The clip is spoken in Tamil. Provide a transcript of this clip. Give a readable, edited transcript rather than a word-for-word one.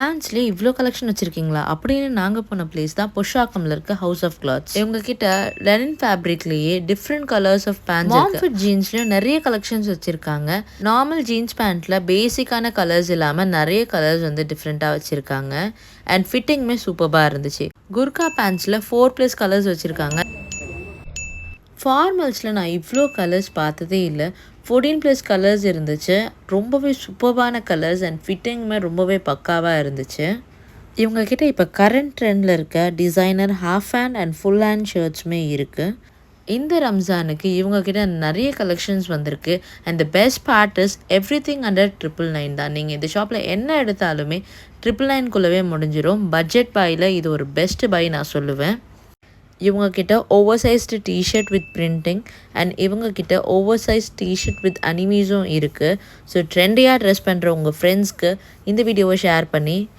பேண்ட்ஸ்லேயே இவ்ளோ கலெக்ஷன் வச்சிருக்கீங்களா? அப்படின்னு நாங்க போன பிளேஸ் தான் புருஷவாக்கம்ல இருக்க ஹவுஸ் ஆஃப் கிளாத்ஸ். இவங்க கிட்ட லெனின் ஃபேப்ரிக்லேயே டிஃப்ரெண்ட் கலர்ஸ் ஆஃப் பேண்ட்ஸ் இருக்கு. மாம் ஃபிட் ஜீன்ஸ்லயும் நிறைய கலெக்ஷன்ஸ் வச்சிருக்காங்க. நார்மல் ஜீன்ஸ் பேண்ட்ல பேசிக்கான கலர்ஸ் இல்லாம நிறைய கலர்ஸ் வந்து டிஃப்ரெண்டா வச்சிருக்காங்க. அண்ட் ஃபிட்டிங்குமே சூப்பரா இருந்துச்சு. குர்கா பேண்ட்ஸ்ல 4+ கலர்ஸ் வச்சிருக்காங்க. ஃபார்மல்ஸில் நான் இவ்வளோ கலர்ஸ் பார்த்ததே இல்லை. 14+ கலர்ஸ் இருந்துச்சு. ரொம்பவே சூப்பர்பான கலர்ஸ் அண்ட் ஃபிட்டிங்குமே ரொம்பவே பக்காவாக இருந்துச்சு. இவங்கக்கிட்ட இப்போ கரண்ட் ட்ரெண்டில் இருக்க designer half hand and full hand ஷர்ட்ஸுமே இருக்குது. இந்த ரம்ஜானுக்கு இவங்கக்கிட்ட நிறைய கலெக்ஷன்ஸ் வந்திருக்கு. And the best part is everything under 999 தான். நீங்கள் இந்த ஷாப்பில் என்ன எடுத்தாலுமே 999குள்ளவே முடிஞ்சிடும். பட்ஜெட் பையில் இது ஒரு பெஸ்ட் பை நான் சொல்லுவேன். இவங்க கிட்ட ஓவர்சைஸ்டு டிஷர்ட் வித் பிரிண்டிங் அண்ட் இவங்க கிட்ட ஓவர்சைஸ் டிஷர்ட் வித் அனிமீஸும் இருக்குது. ஸோ ட்ரெண்டியாக ட்ரெஸ் பண்ணுற உங்கள் ஃப்ரெண்ட்ஸ்க்கு இந்த வீடியோவை ஷேர் பண்ணி